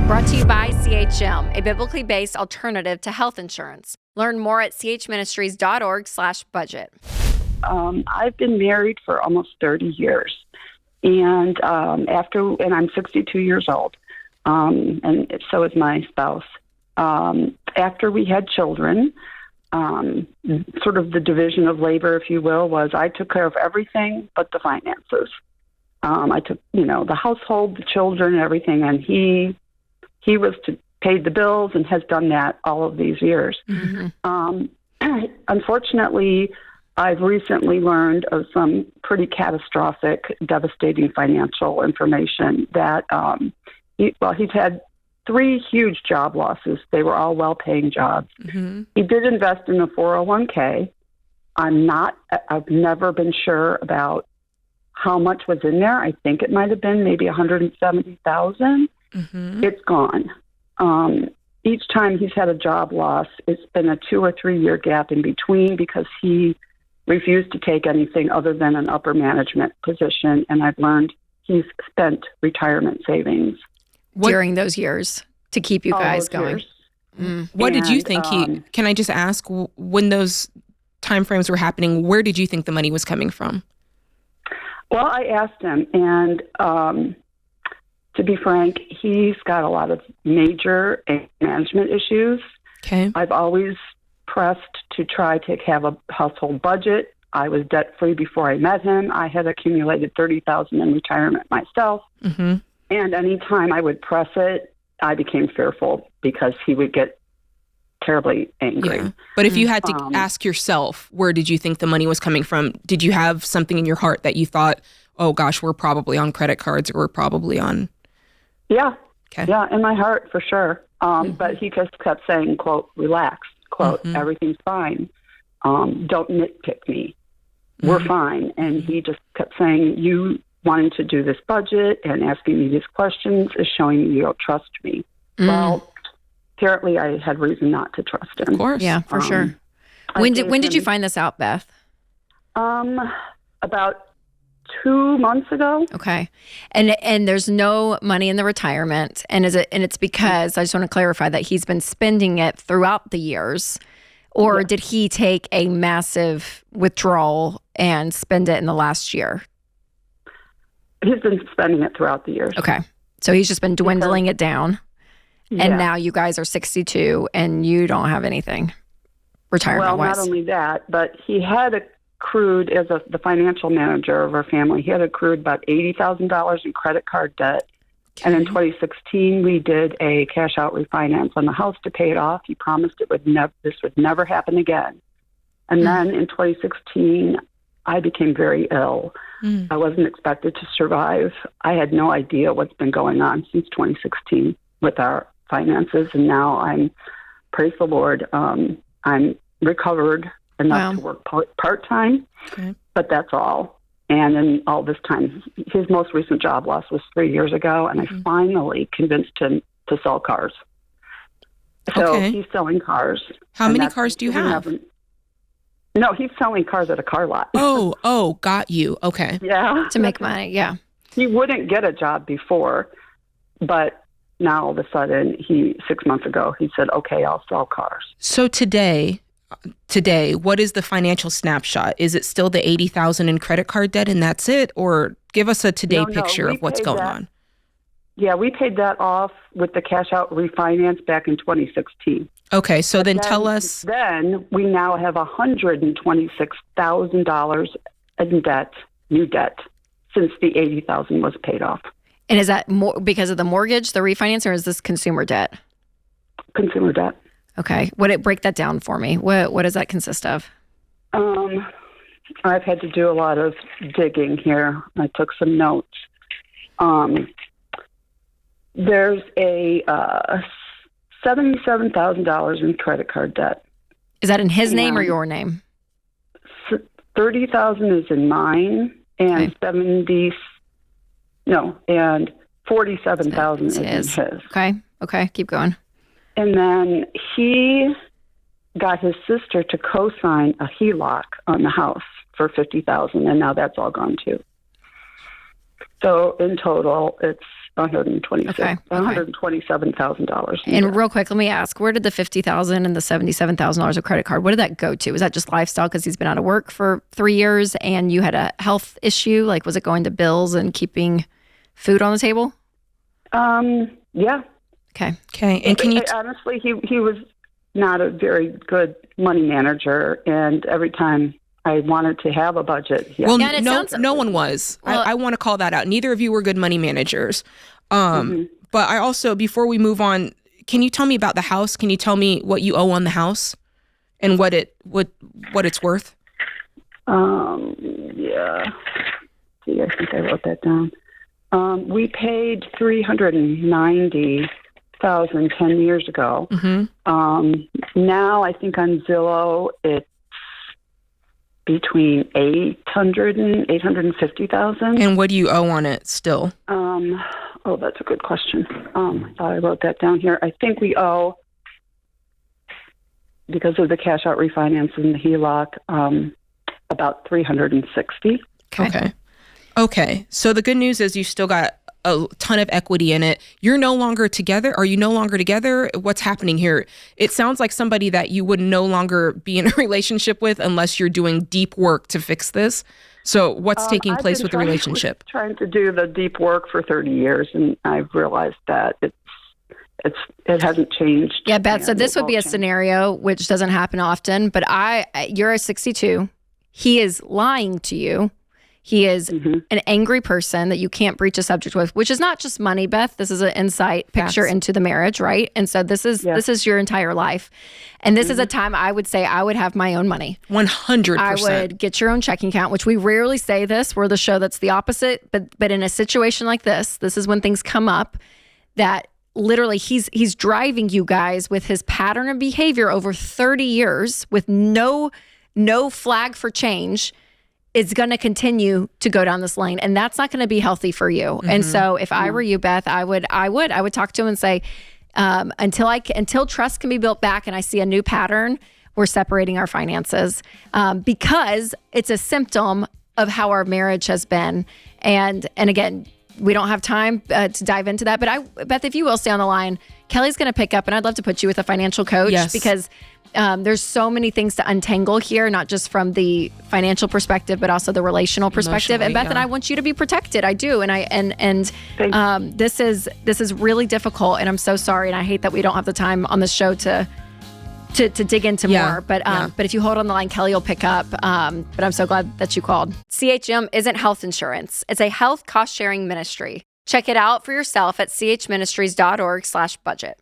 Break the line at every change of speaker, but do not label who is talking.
Brought to you by CHM, a biblically based alternative to health insurance. Learn more at chministries.org/budget.
I've been married for almost 30 years. And I'm 62 years old. And so is my spouse. After we had children, sort of the division of labor, if you will, was I took care of everything but the finances. I took, the household, the children, and everything, and he was to pay the bills and has done that all of these years. Mm-hmm. Unfortunately, I've recently learned of some pretty catastrophic, devastating financial information that he's had 3 huge job losses. They were all well-paying jobs. Mm-hmm. He did invest in a 401k. I've never been sure about how much was in there. I think it might have been maybe $170,000. Mm-hmm. It's gone. Each time he's had a job loss, it's been a 2 or 3 year gap in between because he refused to take anything other than an upper management position. And I've learned he's spent retirement savings
during those years to keep you guys going.
What did you think can I just ask, when those timeframes were happening, where did you think the money was coming from?
Well, I asked him, and to be frank, he's got a lot of major management issues.
Okay.
I've always pressed to try to have a household budget. I was debt-free before I met him. I had accumulated $30,000 in retirement myself. Mm-hmm. And any time I would press it, I became fearful because he would get terribly angry.
Yeah. But if you had to ask yourself, where did you think the money was coming from? Did you have something in your heart that you thought, oh gosh, we're probably on credit cards, or we're probably on...
Yeah.
Okay.
Yeah, in my heart, for sure. But he just kept saying, quote, relax, quote, everything's fine. Don't nitpick me. We're fine. And he just kept saying, you wanting to do this budget and asking me these questions is showing you don't trust me. Well, apparently I had reason not to trust him.
Of course.
Yeah, for sure. When did you find this out, Beth?
About 2 months ago.
Okay. And there's no money in the retirement. And it's because, I just want to clarify that he's been spending it throughout the years, or did he take a massive withdrawal and spend it in the last year?
He's been spending it throughout the years.
Okay. So he's just been dwindling it down. And now you guys are 62 and you don't have anything retirement-wise.
Well, not only that, but he had accrued, as the financial manager of our family, he had accrued about $80,000 in credit card debt. Okay. And in 2016, we did a cash-out refinance on the house to pay it off. He promised this would never happen again. And then in 2016, I became very ill. I wasn't expected to survive. I had no idea what's been going on since 2016 with our finances. And now praise the Lord, I'm recovered enough to work part-time, but that's all. And in all this time, his most recent job loss was 3 years ago, and I finally convinced him to sell cars. So he's selling cars.
How many cars do you have?
No, he's selling cars at a car lot.
Oh, got you. Okay.
Yeah.
To make money, yeah. He
wouldn't get a job before, but now all of a sudden, 6 months ago, he said, okay, I'll sell cars.
So today, what is the financial snapshot? Is it still the $80,000 in credit card debt and that's it? Or give us a picture of what's going on.
Yeah, we paid that off with the cash out refinance back in 2016.
Okay, so then tell us.
Then we now have $126,000 in debt, new debt, since the $80,000 was paid off.
And is that more because of the mortgage, the refinance, or is this consumer debt?
Consumer debt.
Okay. Break that down for me. What does that consist of?
I've had to do a lot of digging here. I took some notes. There's a $77,000 in credit card debt.
Is that in his name or your name?
$30,000 is in mine, and and $47,000 is in his.
Okay, keep going.
And then he got his sister to co-sign a HELOC on the house for $50,000, and now that's all gone too. So in total, it's $127,000.
And real quick, let me ask, where did the $50,000 and the $77,000 of credit card, where did that go to? Was that just lifestyle because he's been out of work for 3 years and you had a health issue? Like, was it going to bills and keeping food on the table?
Yeah.
Okay.
And can you
honestly, he was not a very good money manager, and every time I wanted to have a budget. Yeah.
Well,
Yeah,
no one was.
Well,
I want to call that out. Neither of you were good money managers. But I also, before we move on, can you tell me about the house? Can you tell me what you owe on the house and what it's worth?
Yeah. See, I think I wrote that down. We paid $390,000 10 years ago. Now I think on Zillow it's between $800,000 and $850,000.
And what do you owe on it still?
Oh, that's a good question. I thought I wrote that down here. I think we owe, because of the cash out refinance and the HELOC, about $360,000.
Okay. So the good news is you still got a ton of equity in it. You're no longer together. Are you no longer together? What's happening here? It sounds like somebody that you would no longer be in a relationship with unless you're doing deep work to fix this. So what's taking place with the relationship?
I've been trying to do the deep work for 30 years, and I've realized that it hasn't changed.
Yeah, Beth, so this would be a scenario which doesn't happen often, but you're a 62. He is lying to you. He is an angry person that you can't breach a subject with, which is not just money, Beth. This is an insight picture into the marriage, right? And so this is your entire life. And this is a time I would say I would have my own money.
100%.
I would get your own checking account, which we rarely say this. We're the show that's the opposite. But in a situation like this is when things come up that literally he's driving you guys with his pattern of behavior over 30 years with no flag for change. It's going to continue to go down this lane, and that's not going to be healthy for you. And so if I were you, Beth, I would talk to him and say, until trust can be built back and I see a new pattern, we're separating our finances, because it's a symptom of how our marriage has been. And again, we don't have time to dive into that, but Beth, if you will stay on the line, Kelly's going to pick up, and I'd love to put you with a financial coach because there's so many things to untangle here, not just from the financial perspective, but also the relational perspective. And Beth and I want you to be protected. I do. And this is really difficult, and I'm so sorry. And I hate that we don't have the time on the show to dig into more. But if you hold on the line, Kelly will pick up. But I'm so glad that you called. CHM isn't health insurance. It's a health cost sharing ministry. Check it out for yourself at chministries.org/budget.